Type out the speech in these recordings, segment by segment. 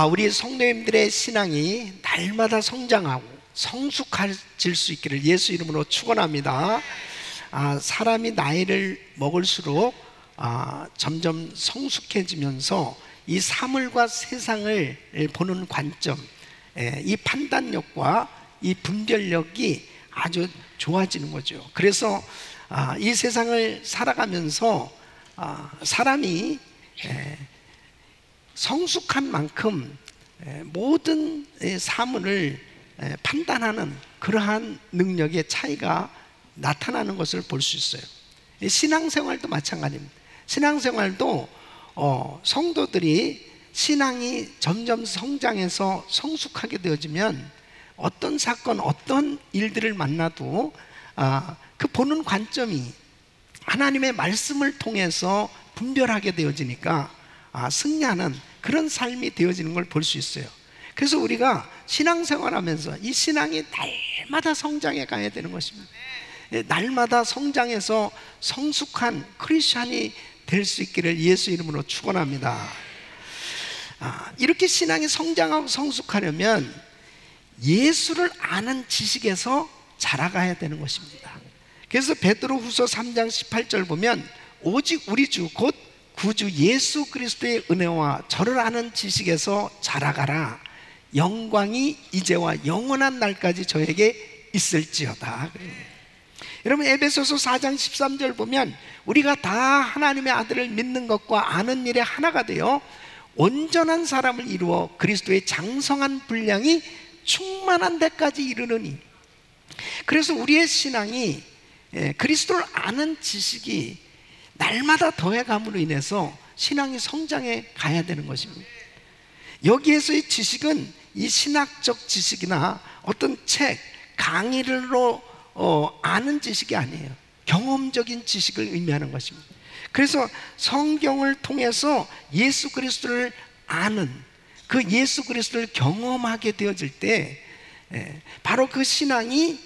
우리 성도님들의 신앙이 날마다 성장하고 성숙해질 수 있기를 예수 이름으로 축원합니다. 사람이 나이를 먹을수록 점점 성숙해지면서 이 사물과 세상을 보는 관점, 이 판단력과 이 분별력이 아주 좋아지는 거죠. 그래서 이 세상을 살아가면서 사람이 성숙한 만큼 모든 사물을 판단하는 그러한 능력의 차이가 나타나는 것을 볼 수 있어요. 신앙생활도 마찬가지입니다. 신앙생활도 성도들이 신앙이 점점 성장해서 성숙하게 되어지면 어떤 사건, 어떤 일들을 만나도 그 보는 관점이 하나님의 말씀을 통해서 분별하게 되어지니까 승리하는 그런 삶이 되어지는 걸 볼 수 있어요. 그래서 우리가 신앙생활하면서 이 신앙이 날마다 성장해 가야 되는 것입니다. 날마다 성장해서 성숙한 크리스찬이 될 수 있기를 예수 이름으로 축원합니다. 이렇게 신앙이 성장하고 성숙하려면 예수를 아는 지식에서 자라가야 되는 것입니다. 그래서 베드로후서 3장 18절 보면 오직 우리 주 곧 구주 예수 그리스도의 은혜와 저를 아는 지식에서 자라가라. 영광이 이제와 영원한 날까지 저에게 있을지어다. 여러분 에베소서 4장 13절 보면 우리가 다 하나님의 아들을 믿는 것과 아는 일에 하나가 되어 온전한 사람을 이루어 그리스도의 장성한 분량이 충만한 데까지 이르느니. 그래서 우리의 신앙이 그리스도를 아는 지식이 날마다 더해감으로 인해서 신앙이 성장해 가야 되는 것입니다. 여기에서의 지식은 이 신학적 지식이나 어떤 책, 강의로 아는 지식이 아니에요. 경험적인 지식을 의미하는 것입니다. 그래서 성경을 통해서 예수 그리스도를 아는 그 예수 그리스도를 경험하게 되어질 때 바로 그 신앙이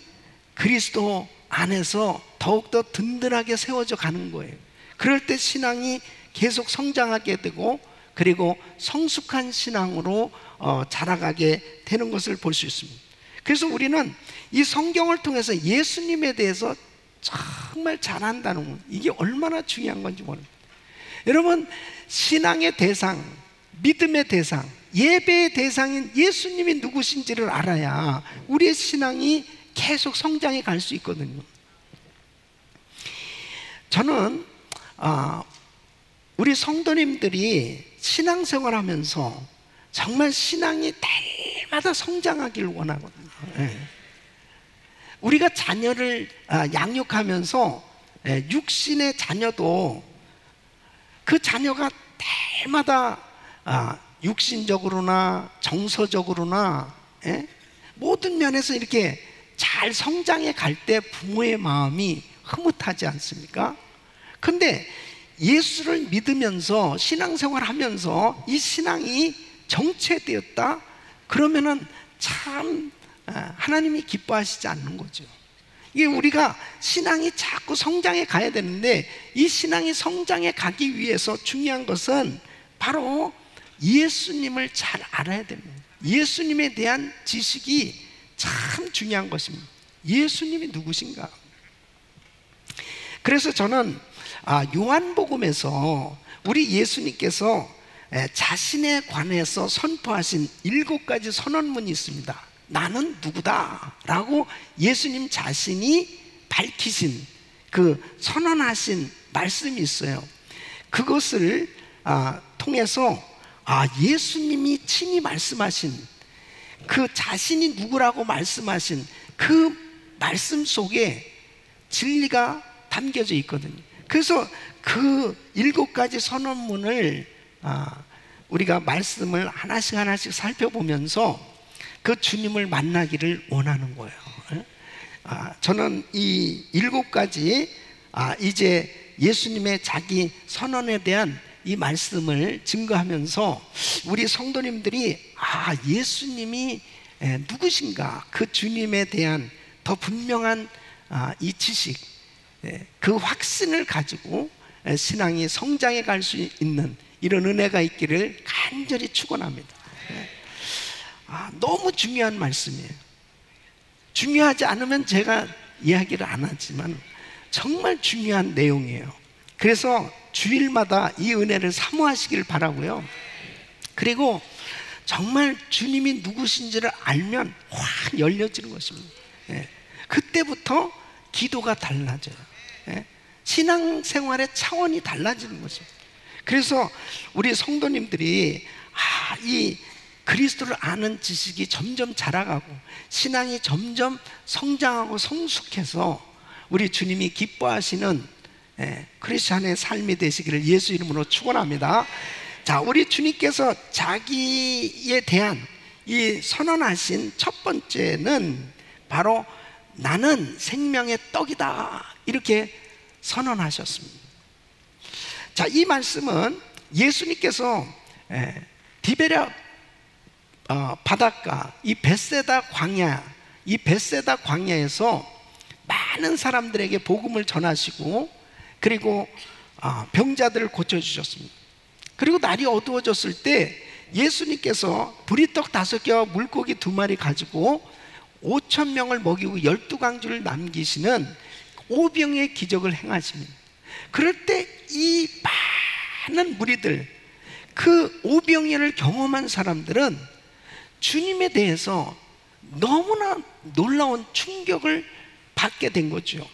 그리스도 안에서 더욱더 든든하게 세워져 가는 거예요. 그럴 때 신앙이 계속 성장하게 되고 그리고 성숙한 신앙으로 자라가게 되는 것을 볼 수 있습니다. 그래서 우리는 이 성경을 통해서 예수님에 대해서 정말 잘 안다는 것, 이게 얼마나 중요한 건지 모릅니다. 여러분, 신앙의 대상, 믿음의 대상, 예배의 대상인 예수님이 누구신지를 알아야 우리의 신앙이 계속 성장해 갈 수 있거든요. 저는 우리 성도님들이 신앙생활 하면서 정말 신앙이 날마다 성장하기를 원하거든요. 우리가 자녀를 양육하면서 육신의 자녀도 그 자녀가 날마다 육신적으로나 정서적으로나 모든 면에서 이렇게 잘 성장해 갈 때 부모의 마음이 흐뭇하지 않습니까? 근데 예수를 믿으면서 신앙생활 하면서 이 신앙이 정체되었다? 그러면은 참 하나님이 기뻐하시지 않는 거죠. 이게 우리가 신앙이 자꾸 성장해 가야 되는데 이 신앙이 성장해 가기 위해서 중요한 것은 바로 예수님을 잘 알아야 됩니다. 예수님에 대한 지식이 참 중요한 것입니다. 예수님이 누구신가? 그래서 저는 요한복음에서 우리 예수님께서 자신에 관해서 선포하신 7가지 선언문이 있습니다. 나는 누구다 라고 예수님 자신이 밝히신 그 선언하신 말씀이 있어요. 그것을 통해서 예수님이 친히 말씀하신 그 자신이 누구라고 말씀하신 그 말씀 속에 진리가 담겨져 있거든요. 그래서 그 7가지 선언문을 우리가 말씀을 하나씩 살펴보면서 그 주님을 만나기를 원하는 거예요. 저는 이 7가지 이제 예수님의 자기 선언에 대한 이 말씀을 증거하면서 우리 성도님들이 예수님이 누구신가, 그 주님에 대한 더 분명한 이 지식, 그 확신을 가지고 신앙이 성장해 갈 수 있는 이런 은혜가 있기를 간절히 축원합니다. 너무 중요한 말씀이에요. 중요하지 않으면 제가 이야기를 안 하지만 정말 중요한 내용이에요. 그래서 주일마다 이 은혜를 사모하시길 바라고요. 그리고 정말 주님이 누구신지를 알면 확 열려지는 것입니다. 그때부터 기도가 달라져요. 신앙생활의 차원이 달라지는 것입니다. 그래서 우리 성도님들이 이 그리스도를 아는 지식이 점점 자라가고 신앙이 점점 성장하고 성숙해서 우리 주님이 기뻐하시는 크리스찬의 삶이 되시기를 예수 이름으로 축원합니다. 자, 우리 주님께서 자기에 대한 이 선언하신 첫 번째는 바로 나는 생명의 떡이다, 이렇게 선언하셨습니다. 자, 이 말씀은 예수님께서 디베랴 바닷가, 이 벳세다 광야에서 많은 사람들에게 복음을 전하시고 그리고 병자들을 고쳐주셨습니다. 그리고 날이 어두워졌을 때 예수님께서 보리떡 5개와 물고기 2마리 가지고 5,000명을 먹이고 12강주를 남기시는 오병의 기적을 행하십니다. 그럴 때 이 많은 무리들, 그 오병이를 경험한 사람들은 주님에 대해서 너무나 놀라운 충격을 받게 된 거죠.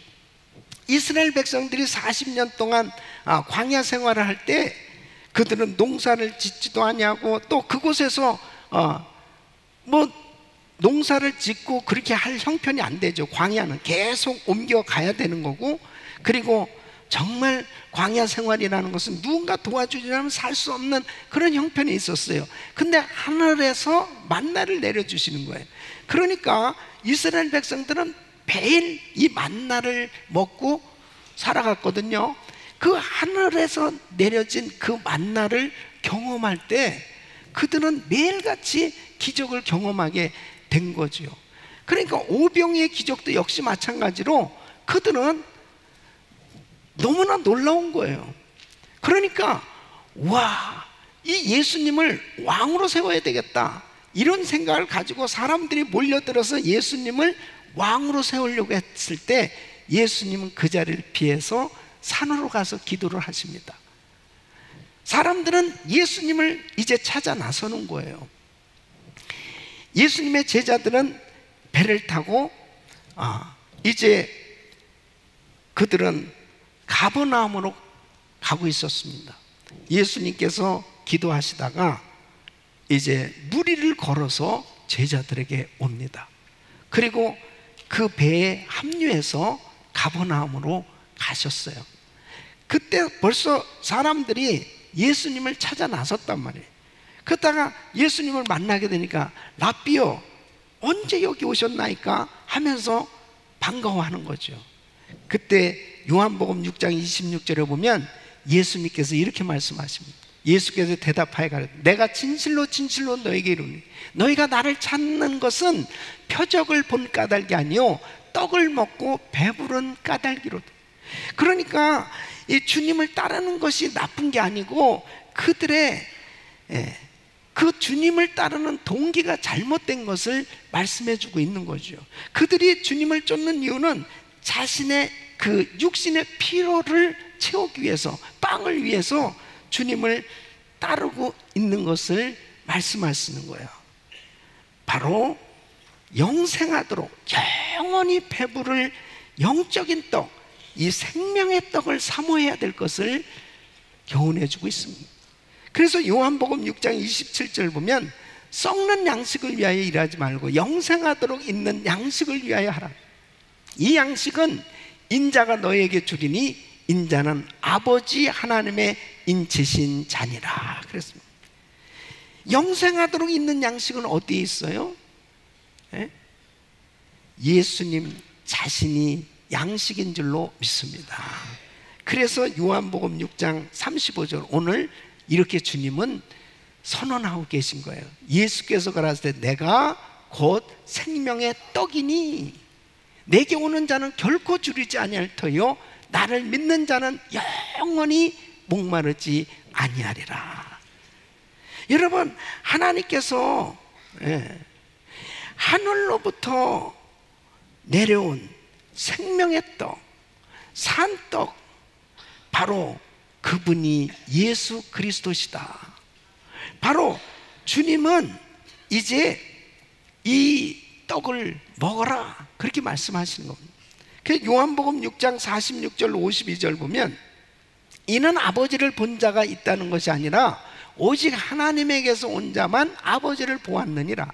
이스라엘 백성들이 40년 동안 광야 생활을 할 때 그들은 농사를 짓지도 아니하고 또 그곳에서 농사를 짓고 그렇게 할 형편이 안 되죠. 광야는 계속 옮겨가야 되는 거고, 그리고 정말 광야 생활이라는 것은 누군가 도와주지 않으면 살 수 없는 그런 형편이 있었어요. 근데 하늘에서 만나를 내려주시는 거예요. 그러니까 이스라엘 백성들은 매일 이 만나를 먹고 살아갔거든요. 그 하늘에서 내려진 그 만나를 경험할 때 그들은 매일같이 기적을 경험하게 된 거죠. 그러니까 오병이의 기적도 역시 마찬가지로 그들은 너무나 놀라운 거예요. 그러니까 이 예수님을 왕으로 세워야 되겠다, 이런 생각을 가지고 사람들이 몰려들어서 예수님을 왕으로 세우려고 했을 때 예수님은 그 자리를 피해서 산으로 가서 기도를 하십니다. 사람들은 예수님을 이제 찾아 나서는 거예요. 예수님의 제자들은 배를 타고 이제 그들은 가버나움으로 가고 있었습니다. 예수님께서 기도하시다가 이제 무리를 걸어서 제자들에게 옵니다. 그리고 그 배에 합류해서 가버나움으로 가셨어요. 그때 벌써 사람들이 예수님을 찾아 나섰단 말이에요. 그러다가 예수님을 만나게 되니까 라삐요, 언제 여기 오셨나이까 하면서 반가워하는 거죠. 그때 요한복음 6장 26절에 보면 예수님께서 이렇게 말씀하십니다. 예수께서 대답하여 가로되 내가 진실로 진실로 너에게 이르노니 너희가 나를 찾는 것은 표적을 본 까닭이 아니요 떡을 먹고 배부른 까닭이로다. 그러니까 이 주님을 따르는 것이 나쁜 게 아니고 그들의 그 주님을 따르는 동기가 잘못된 것을 말씀해 주고 있는 거죠. 그들이 주님을 쫓는 이유는 자신의 그 육신의 피로를 채우기 위해서, 빵을 위해서 주님을 따르고 있는 것을 말씀하시는 거예요. 바로 영생하도록 영원히 배부를 영적인 떡, 이 생명의 떡을 사모해야 될 것을 교훈해 주고 있습니다. 그래서 요한복음 6장 27절 보면 썩는 양식을 위하여 일하지 말고 영생하도록 있는 양식을 위하여 하라. 이 양식은 인자가 너에게 주리니 인자는 아버지 하나님의 인치신 자니라 그랬습니다. 영생하도록 있는 양식은 어디에 있어요? 예수님 자신이 양식인 줄로 믿습니다. 그래서 요한복음 6장 35절 오늘 이렇게 주님은 선언하고 계신 거예요. 예수께서 가라사대 내가 곧 생명의 떡이니 내게 오는 자는 결코 줄이지 아니할 터요 나를 믿는 자는 영원히 목마르지 아니하리라. 여러분, 하나님께서 예. 하늘로부터 내려온 생명의 떡, 산떡, 바로 그분이 예수 그리스도시다. 바로 주님은 이제 이 떡을 먹어라, 그렇게 말씀하시는 겁니다. 그 요한복음 6장 46절 52절 보면, 이는 아버지를 본 자가 있다는 것이 아니라 오직 하나님에게서 온 자만 아버지를 보았느니라.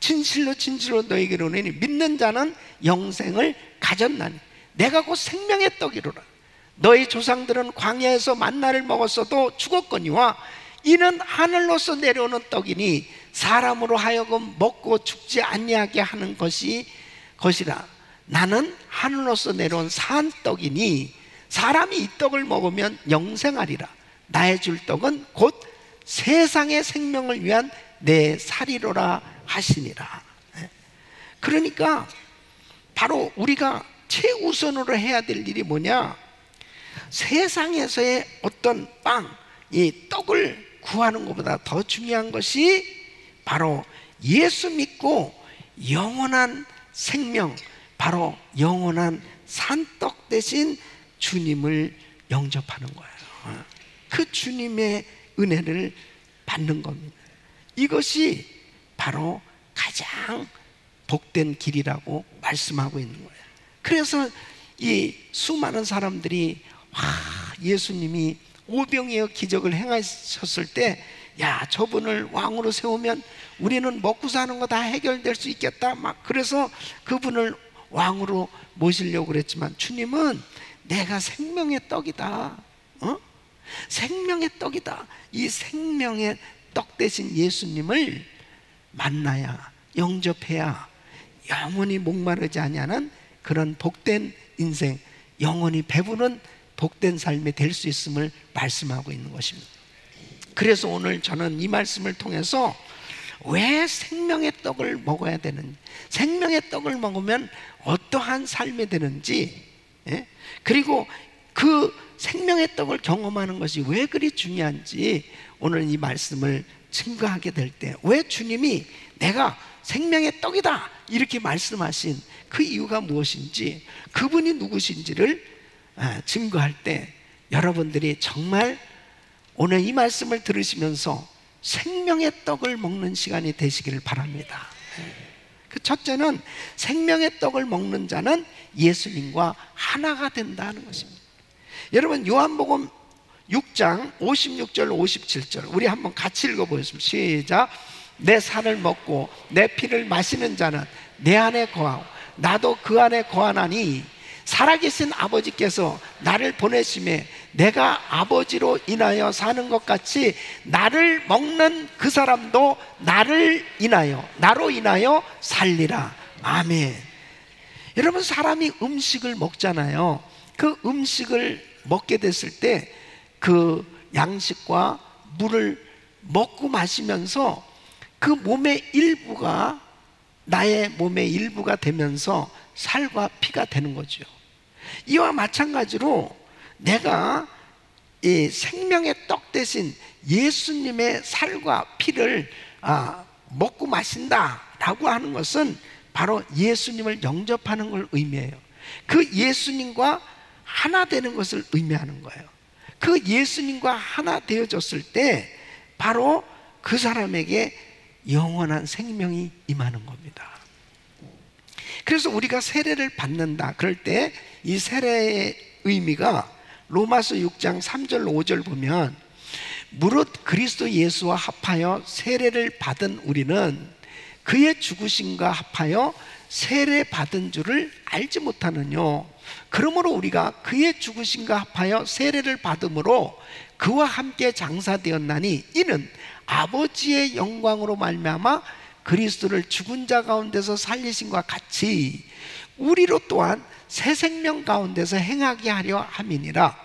진실로 진실로 너희에게로 이르노니 믿는 자는 영생을 가졌나니 내가 곧 생명의 떡이로라. 너희 조상들은 광야에서 만나를 먹었어도 죽었거니와 이는 하늘로서 내려오는 떡이니 사람으로 하여금 먹고 죽지 아니하게 하는 것이라. 나는 하늘로서 내려온 산 떡이니 사람이 이 떡을 먹으면 영생하리라. 나의 줄 떡은 곧 세상의 생명을 위한 내 살이로라 하시니라. 그러니까 바로 우리가 최우선으로 해야 될 일이 뭐냐? 세상에서의 어떤 빵, 이 떡을 구하는 것보다 더 중요한 것이 바로 예수 믿고 영원한 생명, 바로 영원한 산떡 대신 주님을 영접하는 거예요. 그 주님의 은혜를 받는 겁니다. 이것이 바로 가장 복된 길이라고 말씀하고 있는 거예요. 그래서 이 수많은 사람들이 예수님이 오병이어 기적을 행하셨을 때, 야, 저분을 왕으로 세우면 우리는 먹고 사는 거 다 해결될 수 있겠다, 막 그래서 그분을 왕으로 모시려고 그랬지만, 주님은 내가 생명의 떡이다, 생명의 떡이다. 이 생명의 떡 대신 예수님을 만나야, 영접해야 영원히 목마르지 아니하는 그런 복된 인생, 영원히 배부른 복된 삶이 될 수 있음을 말씀하고 있는 것입니다. 그래서 오늘 저는 이 말씀을 통해서 왜 생명의 떡을 먹어야 되는지, 생명의 떡을 먹으면 어떠한 삶이 되는지, 그리고 그 생명의 떡을 경험하는 것이 왜 그리 중요한지 오늘 이 말씀을 증거하게 될 때, 왜 주님이 내가 생명의 떡이다 이렇게 말씀하신 그 이유가 무엇인지, 그분이 누구신지를 증거할 때 여러분들이 정말 오늘 이 말씀을 들으시면서 생명의 떡을 먹는 시간이 되시기를 바랍니다. 그 첫째는 생명의 떡을 먹는 자는 예수님과 하나가 된다는 것입니다. 여러분, 요한복음 6장 56절 57절 우리 한번 같이 읽어보겠습니다. 시작. 내 살을 먹고 내 피를 마시는 자는 내 안에 거하고 나도 그 안에 거하나니 살아계신 아버지께서 나를 보내심에 내가 아버지로 인하여 사는 것 같이 나를 먹는 그 사람도 나로 인하여 살리라. 아멘. 여러분, 사람이 음식을 먹잖아요. 그 음식을 먹게 됐을 때 그 양식과 물을 먹고 마시면서 그 몸의 일부가 나의 몸의 일부가 되면서 살과 피가 되는 거죠. 이와 마찬가지로 내가 이 생명의 떡 대신 예수님의 살과 피를 먹고 마신다라고 하는 것은 바로 예수님을 영접하는 걸 의미해요. 그 예수님과 하나 되는 것을 의미하는 거예요. 그 예수님과 하나 되어졌을 때 바로 그 사람에게 영원한 생명이 임하는 겁니다. 그래서 우리가 세례를 받는다 그럴 때 이 세례의 의미가 로마서 6장 3절 5절 보면, 무릇 그리스도 예수와 합하여 세례를 받은 우리는 그의 죽으심과 합하여 세례 받은 줄을 알지 못하느뇨. 그러므로 우리가 그의 죽으심과 합하여 세례를 받음으로 그와 함께 장사되었나니 이는 아버지의 영광으로 말미암아 그리스도를 죽은 자 가운데서 살리심과 같이 우리로 또한 새 생명 가운데서 행하게 하려 함이니라.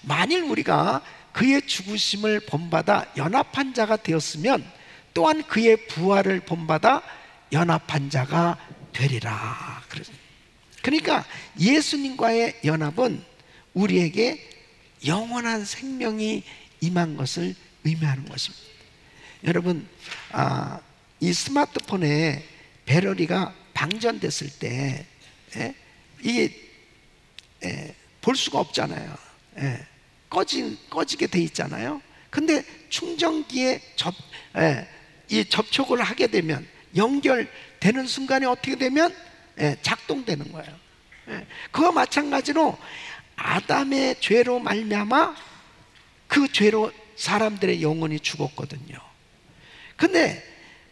만일 우리가 그의 죽으심을 본받아 연합한 자가 되었으면 또한 그의 부활을 본받아 연합한 자가 되리라. 그러니까 예수님과의 연합은 우리에게 영원한 생명이 임한 것을 의미하는 것입니다. 여러분, 이 스마트폰에 배터리가 방전됐을 때 이게 볼 수가 없잖아요. 꺼지게 돼 있잖아요. 근데 충전기에 이 접촉을 하게 되면, 연결되는 순간에 어떻게 되면 작동되는 거예요. 그와 마찬가지로 아담의 죄로 말미암아 그 죄로 사람들의 영혼이 죽었거든요. 근데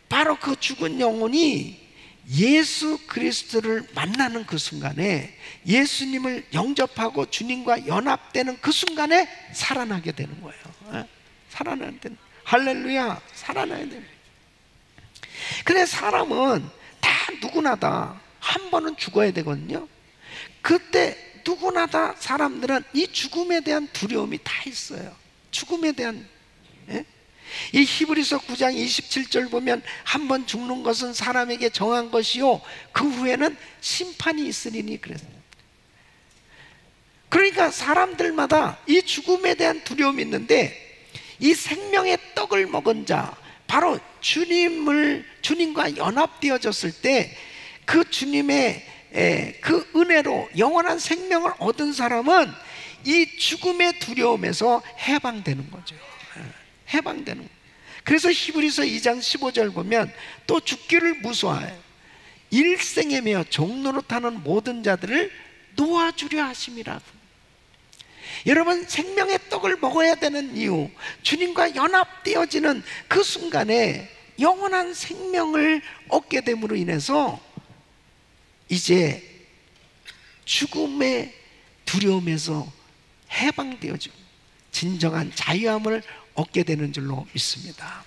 바로 그 죽은 영혼이 예수 그리스도를 만나는 그 순간에, 예수님을 영접하고 주님과 연합되는 그 순간에 살아나게 되는 거예요. 살아나야 되는, 할렐루야, 살아나야 되는. 근데 사람은 다 누구나 다 한 번은 죽어야 되거든요. 그때 누구나 다 사람들은 이 죽음에 대한 두려움이 다 있어요. 죽음에 대한, 이 히브리서 9장 27절 보면 한 번 죽는 것은 사람에게 정한 것이요 그 후에는 심판이 있으리니 그랬어요. 그러니까 사람들마다 이 죽음에 대한 두려움이 있는데, 이 생명의 떡을 먹은 자, 바로 주님과 연합되어졌을 때 그 주님의 그 은혜로 영원한 생명을 얻은 사람은 이 죽음의 두려움에서 해방되는 거죠. 해방되는 거예요. 그래서 히브리서 2장 15절 보면 또 죽기를 무서워하여 일생에 매여 종노릇하는 모든 자들을 놓아주려 하심이라고. 여러분, 생명의 떡을 먹어야 되는 이유, 주님과 연합되어지는 그 순간에 영원한 생명을 얻게 됨으로 인해서 이제 죽음의 두려움에서 해방되어지고 진정한 자유함을 얻게 되는 줄로 믿습니다.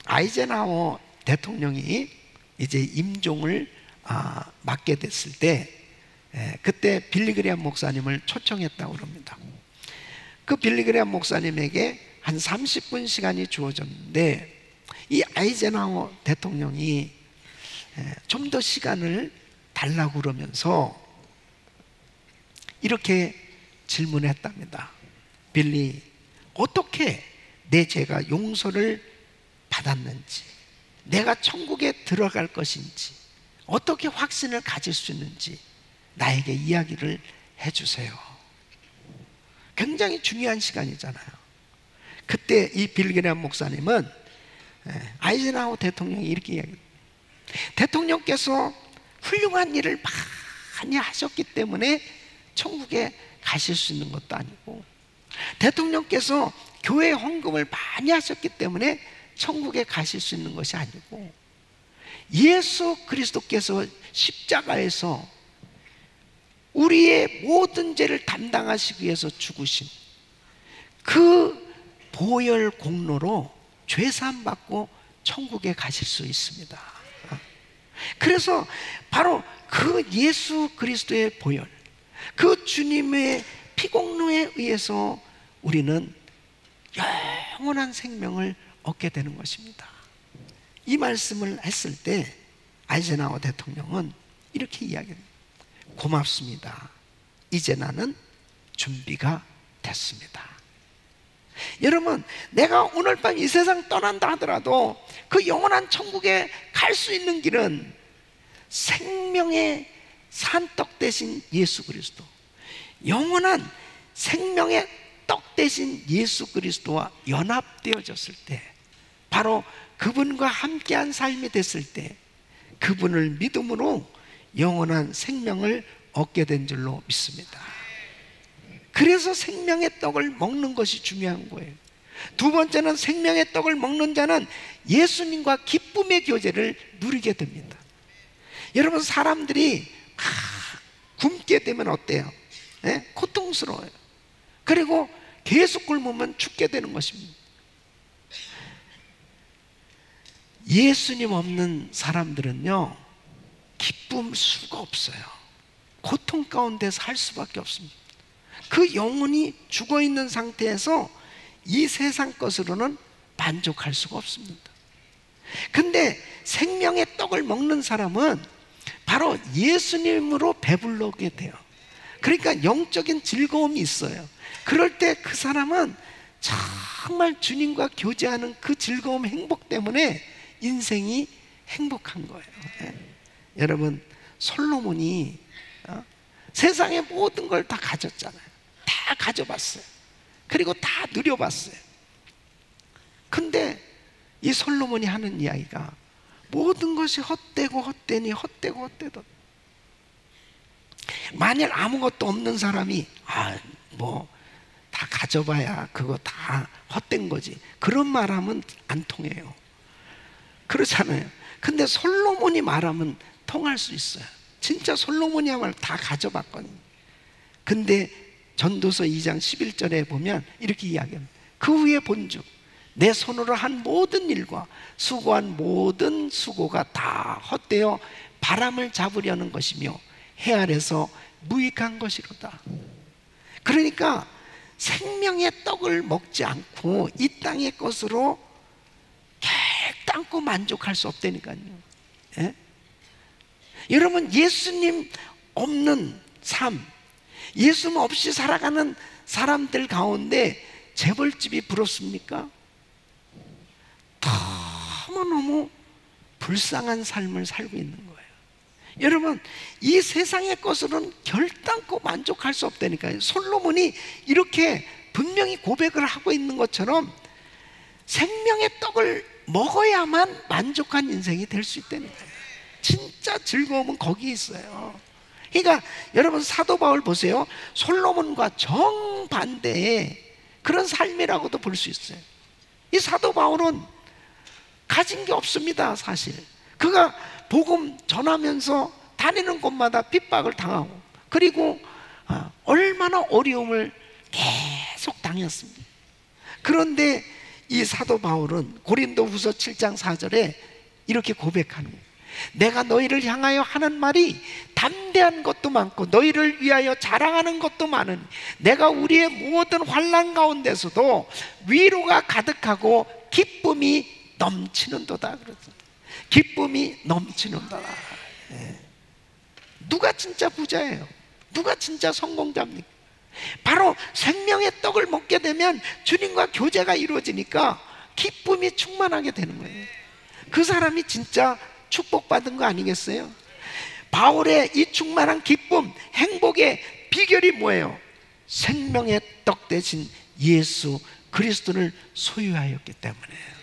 아이젠하워 대통령이 이제 임종을 맡게 됐을 때, 그때 빌리그레암 목사님을 초청했다고 합니다. 그 빌리그레암 목사님에게 한 30분 시간이 주어졌는데, 이 아이젠하워 대통령이 좀 더 시간을 달라고 그러면서 이렇게 질문했답니다. 빌리, 어떻게 내 죄가 용서를 받았는지, 내가 천국에 들어갈 것인지, 어떻게 확신을 가질 수 있는지 나에게 이야기를 해주세요. 굉장히 중요한 시간이잖아요. 그때 이 빌리그레암 목사님은 아이젠하워 대통령이 이렇게 이야기해요. 대통령께서 훌륭한 일을 많이 하셨기 때문에 천국에 가실 수 있는 것도 아니고, 대통령께서 교회 헌금을 많이 하셨기 때문에 천국에 가실 수 있는 것이 아니고, 예수 그리스도께서 십자가에서 우리의 모든 죄를 담당하시기 위해서 죽으신 그 보혈 공로로 죄사함 받고 천국에 가실 수 있습니다. 그래서 바로 그 예수 그리스도의 보혈, 그 주님의 피공로에 의해서 우리는 영원한 생명을 얻게 되는 것입니다. 이 말씀을 했을 때 아이젠하워 대통령은 이렇게 이야기합니다. 고맙습니다. 이제 나는 준비가 됐습니다. 여러분, 내가 오늘 밤 이 세상 떠난다 하더라도 그 영원한 천국에 갈 수 있는 길은 생명의 산떡 대신 예수 그리스도, 영원한 생명의 떡 대신 예수 그리스도와 연합되어졌을 때, 바로 그분과 함께한 삶이 됐을 때 그분을 믿음으로 영원한 생명을 얻게 된 줄로 믿습니다. 그래서 생명의 떡을 먹는 것이 중요한 거예요. 두 번째는, 생명의 떡을 먹는 자는 예수님과 기쁨의 교제를 누리게 됩니다. 여러분, 사람들이 굶게 되면 어때요? 고통스러워요. 그리고 계속 굶으면 죽게 되는 것입니다. 예수님 없는 사람들은요, 기쁠 수가 없어요. 고통 가운데 살 수밖에 없습니다. 그 영혼이 죽어있는 상태에서 이 세상 것으로는 만족할 수가 없습니다. 근데 생명의 떡을 먹는 사람은 바로 예수님으로 배불러게 돼요. 그러니까 영적인 즐거움이 있어요. 그럴 때 그 사람은 정말 주님과 교제하는 그 즐거움, 행복 때문에 인생이 행복한 거예요. 여러분, 솔로몬이 세상의 모든 걸 다 가졌잖아요. 다 가져봤어요. 그리고 다 누려봤어요. 근데 이 솔로몬이 하는 이야기가 모든 것이 헛되고 헛되니 헛되고 헛되던, 만일 아무것도 없는 사람이 뭐 다 가져봐야 그거 다 헛된 거지, 그런 말하면 안 통해요. 그렇잖아요. 근데 솔로몬이 말하면 통할 수 있어요. 진짜 솔로몬이야말로 다 가져봤거든요. 근데 전도서 2장 11절에 보면 이렇게 이야기합니다. 그 후에 본즉 내 손으로 한 모든 일과 수고한 모든 수고가 다 헛되어 바람을 잡으려는 것이며 해 아래서 무익한 것이로다. 그러니까 생명의 떡을 먹지 않고 이 땅의 것으로 결단코 만족할 수 없다니까요. 예? 여러분, 예수님 없는 삶, 예수님 없이 살아가는 사람들 가운데 재벌집이 부럽습니까? 너무너무 불쌍한 삶을 살고 있는 거예요. 여러분, 이 세상의 것으로는 결단코 만족할 수 없다니까요. 솔로몬이 이렇게 분명히 고백을 하고 있는 것처럼 생명의 떡을 먹어야만 만족한 인생이 될 수 있다니까요. 진짜 즐거움은 거기에 있어요. 그러니까 여러분, 사도 바울 보세요. 솔로몬과 정반대의 그런 삶이라고도 볼 수 있어요. 이 사도 바울은 가진 게 없습니다. 사실 그가 복음 전하면서 다니는 곳마다 핍박을 당하고, 그리고 얼마나 어려움을 계속 당했습니다. 그런데 이 사도 바울은 고린도후서 7장 4절에 이렇게 고백하는 거예요. 내가 너희를 향하여 하는 말이 담대한 것도 많고 너희를 위하여 자랑하는 것도 많으니 내가 우리의 모든 환난 가운데서도 위로가 가득하고 기쁨이 넘치는도다. 그랬어요. 기쁨이 넘치는도다. 누가 진짜 부자예요? 누가 진짜 성공자입니까? 바로 생명의 떡을 먹게 되면 주님과 교제가 이루어지니까 기쁨이 충만하게 되는 거예요. 그 사람이 진짜 축복받은 거 아니겠어요? 바울의 이 충만한 기쁨, 행복의 비결이 뭐예요? 생명의 떡 대신 예수 그리스도를 소유하였기 때문에.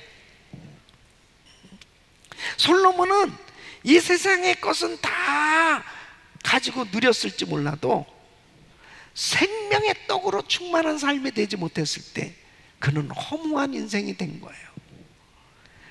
솔로몬은 이 세상의 것은 다 가지고 누렸을지 몰라도 생명의 떡으로 충만한 삶이 되지 못했을 때 그는 허무한 인생이 된 거예요.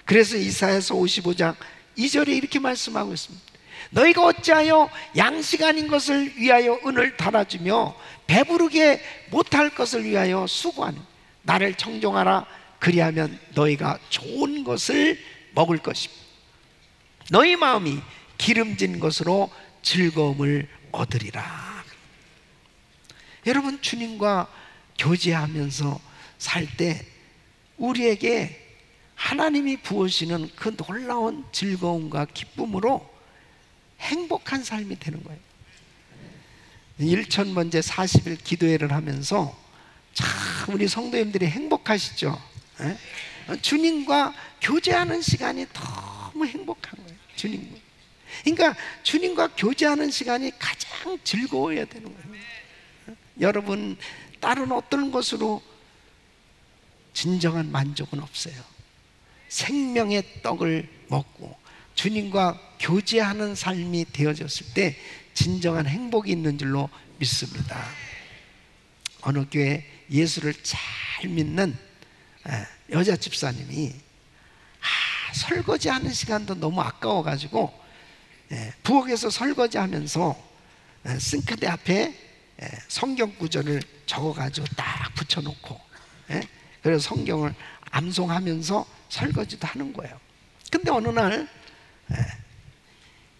그래서 이사야서 55장 2절에 이렇게 말씀하고 있습니다. 너희가 어찌하여 양식 아닌 것을 위하여 은을 달아주며 배부르게 못할 것을 위하여 수고하니 나를 청종하라. 그리하면 너희가 좋은 것을 먹을 것입니다. 너희 마음이 기름진 것으로 즐거움을 얻으리라. 여러분, 주님과 교제하면서 살 때 우리에게 하나님이 부으시는 그 놀라운 즐거움과 기쁨으로 행복한 삶이 되는 거예요. 1,000번째 40일 기도회를 하면서 참 우리 성도님들이 행복하시죠? 에? 주님과 교제하는 시간이 너무 행복한 거예요. 주님과. 그러니까 주님과 교제하는 시간이 가장 즐거워야 되는 거예요. 여러분, 다른 어떤 것으로 진정한 만족은 없어요. 생명의 떡을 먹고 주님과 교제하는 삶이 되어졌을 때 진정한 행복이 있는 줄로 믿습니다. 어느 교회 예수를 잘 믿는 여자 집사님이 설거지하는 시간도 너무 아까워가지고 부엌에서 설거지하면서 싱크대 앞에 성경 구절을 적어가지고 딱 붙여놓고 그래서 성경을 암송하면서 설거지도 하는 거예요. 근데 어느 날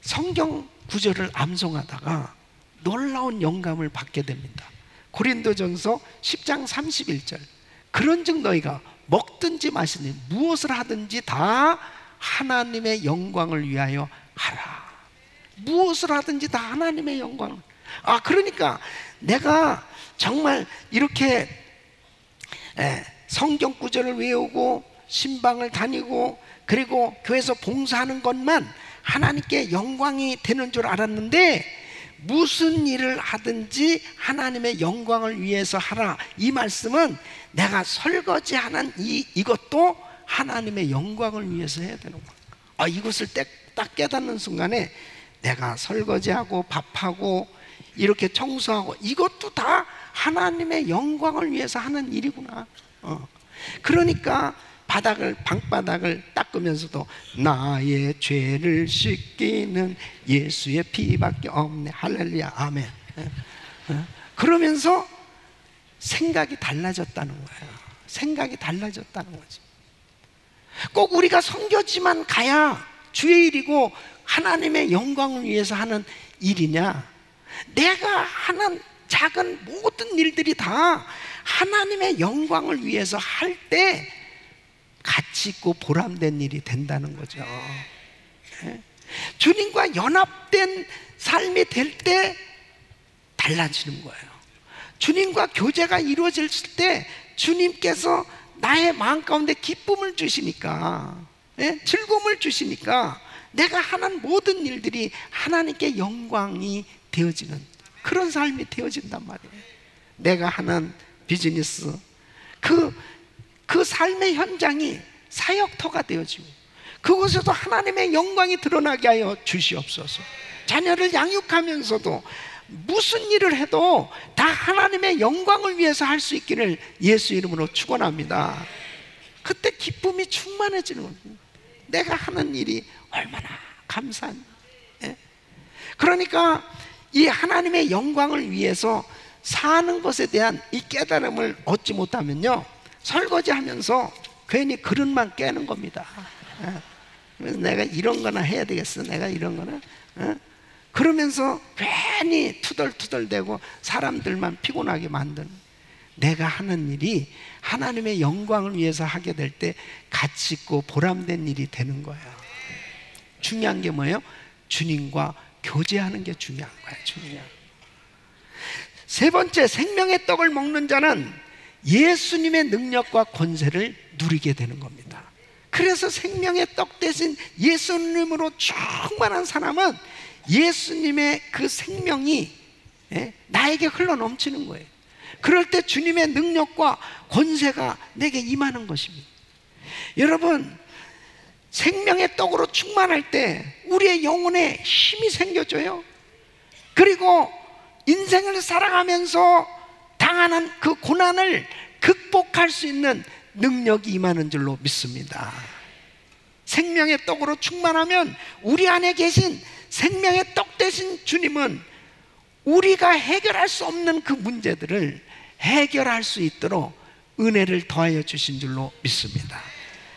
성경 구절을 암송하다가 놀라운 영감을 받게 됩니다. 고린도전서 10장 31절. 그런즉 너희가 먹든지 마시든지 무엇을 하든지 다 하나님의 영광을 위하여 하라. 무엇을 하든지 다 하나님의 영광을. 그러니까 내가 정말 이렇게 성경 구절을 외우고 신방을 다니고 그리고 교회에서 봉사하는 것만 하나님께 영광이 되는 줄 알았는데, 무슨 일을 하든지 하나님의 영광을 위해서 하라, 이 말씀은 내가 설거지하는 이것도 하나님의 영광을 위해서 해야 되는 거야. 이것을 딱 깨닫는 순간에 내가 설거지하고 밥하고 이렇게 청소하고 이것도 다 하나님의 영광을 위해서 하는 일이구나. 그러니까 방바닥을 닦으면서도 나의 죄를 씻기는 예수의 피밖에 없네, 할렐루야, 아멘. 그러면서 생각이 달라졌다는 거예요. 생각이 달라졌다는 거지. 꼭 우리가 선교지만 가야 주의 일이고 하나님의 영광을 위해서 하는 일이냐? 내가 하는 작은 모든 일들이 다 하나님의 영광을 위해서 할 때 가치 있고 보람된 일이 된다는 거죠. 주님과 연합된 삶이 될 때 달라지는 거예요. 주님과 교제가 이루어질 때 주님께서 나의 마음 가운데 기쁨을 주시니까, 즐거움을 주시니까 내가 하는 모든 일들이 하나님께 영광이 되어지는 그런 삶이 되어진단 말이에요. 내가 하는 비즈니스, 그 삶의 현장이 사역터가 되어지고 그곳에서 하나님의 영광이 드러나게 하여 주시옵소서. 자녀를 양육하면서도 무슨 일을 해도 다 하나님의 영광을 위해서 할 수 있기를 예수 이름으로 축원합니다. 그때 기쁨이 충만해지는 겁니다. 내가 하는 일이 얼마나 감사한. 그러니까 이 하나님의 영광을 위해서 사는 것에 대한 이 깨달음을 얻지 못하면요, 설거지하면서 괜히 그릇만 깨는 겁니다. 그래서 내가 이런 거나 해야 되겠어, 내가 이런 거나, 그러면서 괜히 투덜투덜대고 사람들만 피곤하게 만드는. 내가 하는 일이 하나님의 영광을 위해서 하게 될 때 가치 있고 보람된 일이 되는 거예요. 중요한 게 뭐예요? 주님과 교제하는 게 중요한 거예요. 중요한. 세 번째, 생명의 떡을 먹는 자는 예수님의 능력과 권세를 누리게 되는 겁니다. 그래서 생명의 떡 대신 예수님으로 충만한 사람은 예수님의 그 생명이 나에게 흘러 넘치는 거예요. 그럴 때 주님의 능력과 권세가 내게 임하는 것입니다. 여러분, 생명의 떡으로 충만할 때 우리의 영혼에 힘이 생겨져요. 그리고 인생을 살아가면서 당하는 그 고난을 극복할 수 있는 능력이 임하는 줄로 믿습니다. 생명의 떡으로 충만하면 우리 안에 계신 생명의 떡 되신 주님은 우리가 해결할 수 없는 그 문제들을 해결할 수 있도록 은혜를 더하여 주신 줄로 믿습니다.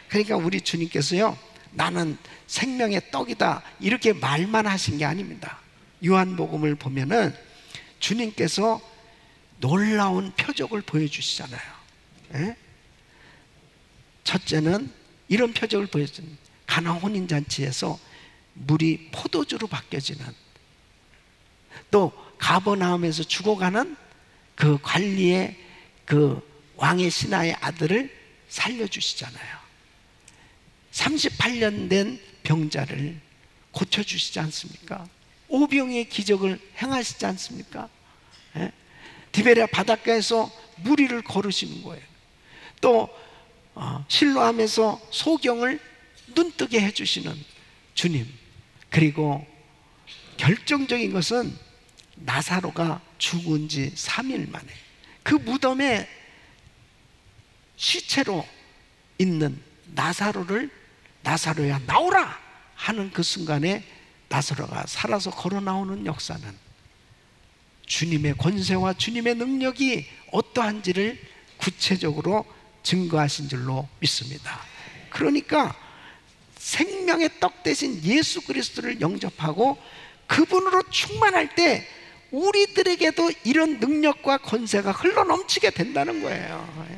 그러니까 우리 주님께서요, 나는 생명의 떡이다 이렇게 말만 하신 게 아닙니다. 요한복음을 보면은 주님께서 놀라운 표적을 보여주시잖아요. 첫째는 이런 표적을 보여줍니다. 가나 혼인잔치에서 물이 포도주로 바뀌어지는, 또 가버나움에서 죽어가는 그 관리의 그 왕의 신하의 아들을 살려주시잖아요. 38년 된 병자를 고쳐주시지 않습니까? 오병이의 기적을 행하시지 않습니까? 디베랴 바닷가에서 무리를 거르시는 거예요. 또 실로암에서 소경을 눈뜨게 해주시는 주님. 그리고 결정적인 것은 나사로가 죽은 지 3일 만에 그 무덤에 시체로 있는 나사로야 나오라 하는 그 순간에 나사로가 살아서 걸어 나오는 역사는 주님의 권세와 주님의 능력이 어떠한지를 구체적으로 증거하신 줄로 믿습니다. 그러니까 생명의 떡 대신 예수 그리스도를 영접하고 그분으로 충만할 때 우리들에게도 이런 능력과 권세가 흘러넘치게 된다는 거예요.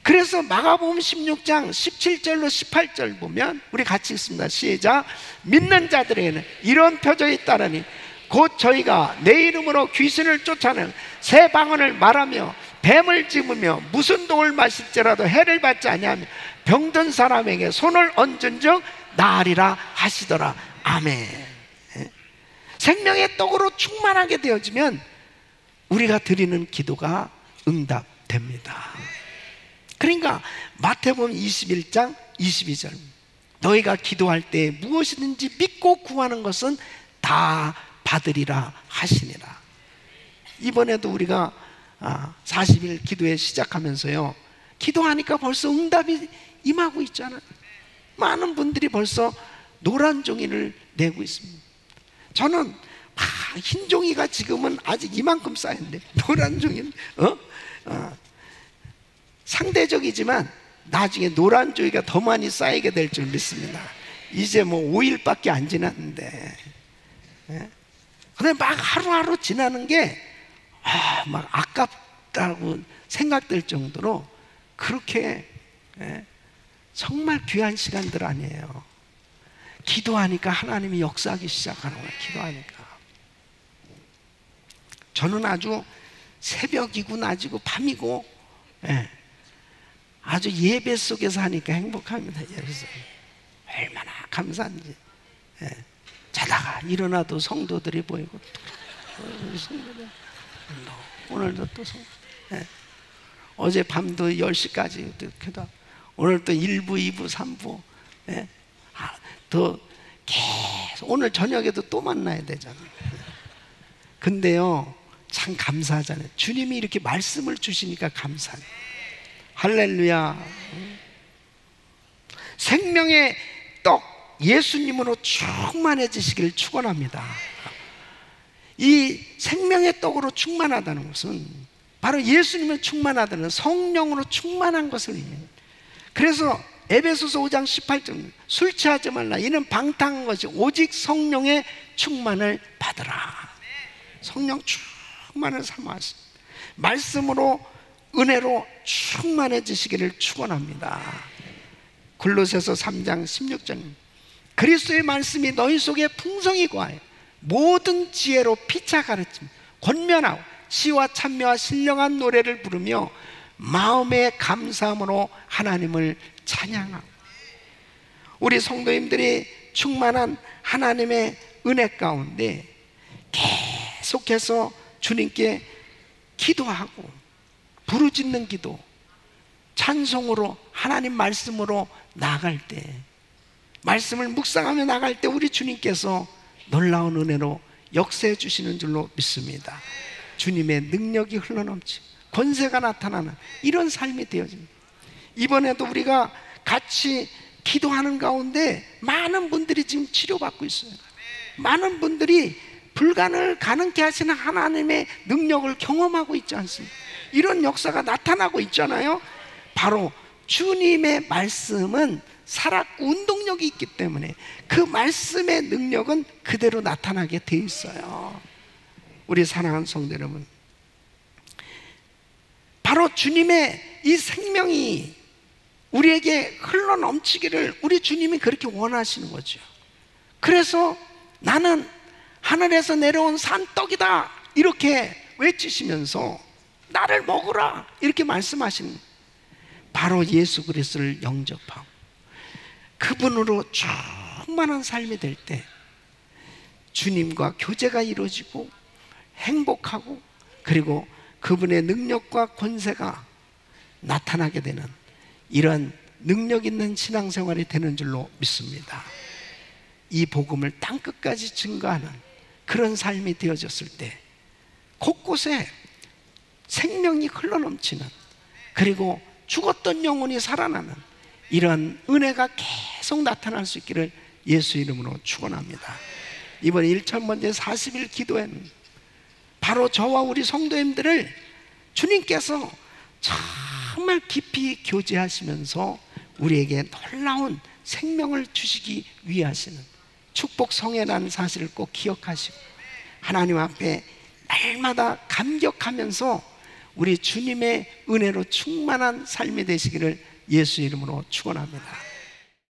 그래서 마가복음 16장 17절로 18절 보면 우리 같이 읽습니다. 시작. 믿는 자들에게는 이런 표적이 있다라니 곧 저희가 내 이름으로 귀신을 쫓아내는 새 방언을 말하며 뱀을 집으며 무슨 독을 마실지라도 해를 받지 아니하며 병든 사람에게 손을 얹은즉 나으리라 하시더라. 아멘. 생명의 떡으로 충만하게 되어지면 우리가 드리는 기도가 응답됩니다. 그러니까 마태복음 21장 22절, 너희가 기도할 때 무엇이든지 믿고 구하는 것은 다 받으리라 하시니라. 이번에도 우리가 40일 기도회 시작하면서요, 기도하니까 벌써 응답이 임하고 있잖아요. 많은 분들이 벌써 노란 종이를 내고 있습니다. 저는 흰 종이가 지금은 아직 이만큼 쌓였는데 노란 종이는 상대적이지만 나중에 노란 종이가 더 많이 쌓이게 될 줄 믿습니다. 이제 뭐 5일밖에 안 지났는데, 근데 막 하루하루 지나는 게 막 아깝다고 생각될 정도로 그렇게 정말 귀한 시간들 아니에요. 기도하니까 하나님이 역사하기 시작하는 거예요. 기도하니까. 저는 아주 새벽이고 낮이고 밤이고 아주 예배 속에서 하니까 행복합니다. 예배에서 얼마나 감사한지. 자다가 일어나도 성도들이 보이고, 오늘도 또 어제 밤도 10시까지 기도, 오늘 또 1부, 2부, 3부 더 계속, 오늘 저녁에도 또 만나야 되잖아요. 근데요, 참 감사하잖아요. 주님이 이렇게 말씀을 주시니까 감사해요. 할렐루야. 생명의 떡 예수님으로 충만해지시기를 축원합니다. 이 생명의 떡으로 충만하다는 것은 바로 예수님을 충만하다는, 성령으로 충만한 것을 의미합니다. 그래서 에베소서 5장 18절, 술 취하지 말라, 이는 방탕한 것이 오직 성령의 충만을 받으라. 성령 충만을 삼아서 말씀으로, 은혜로 충만해지시기를 축원합니다. 골로새서 3장 16절, 그리스도의 말씀이 너희 속에 풍성히 거하여 모든 지혜로 피차 가르침, 권면하고 시와 찬미와 신령한 노래를 부르며 마음의 감사함으로 하나님을 찬양하고. 우리 성도님들이 충만한 하나님의 은혜 가운데 계속해서 주님께 기도하고 부르짖는 기도, 찬송으로 하나님 말씀으로 나아갈 때, 말씀을 묵상하며 나갈 때 우리 주님께서 놀라운 은혜로 역사해 주시는 줄로 믿습니다. 주님의 능력이 흘러넘치고 권세가 나타나는 이런 삶이 되어집니다. 이번에도 우리가 같이 기도하는 가운데 많은 분들이 지금 치료받고 있어요. 많은 분들이 불가능을 가능케 하시는 하나님의 능력을 경험하고 있지 않습니까? 이런 역사가 나타나고 있잖아요. 바로 주님의 말씀은 살았고 운동력이 있기 때문에 그 말씀의 능력은 그대로 나타나게 돼 있어요. 우리 사랑하는 성도 여러분, 바로 주님의 이 생명이 우리에게 흘러넘치기를 우리 주님이 그렇게 원하시는 거죠. 그래서 나는 하늘에서 내려온 산떡이다 이렇게 외치시면서 나를 먹으라 이렇게 말씀하시는, 바로 예수 그리스도를 영접하고 그분으로 충만한 삶이 될 때 주님과 교제가 이루어지고 행복하고, 그리고 그분의 능력과 권세가 나타나게 되는 이런 능력 있는 신앙생활이 되는 줄로 믿습니다. 이 복음을 땅끝까지 증거하는 그런 삶이 되어졌을 때 곳곳에 생명이 흘러넘치는, 그리고 죽었던 영혼이 살아나는 이런 은혜가 계속 나타날 수 있기를 예수 이름으로 축원합니다. 이번 1,000번째 40일 기도회는 바로 저와 우리 성도님들을 주님께서 정말 깊이 교제하시면서 우리에게 놀라운 생명을 주시기 위해 하시는 축복 성회라는 사실을 꼭 기억하시고 하나님 앞에 날마다 감격하면서 우리 주님의 은혜로 충만한 삶이 되시기를 예수 이름으로 축원합니다.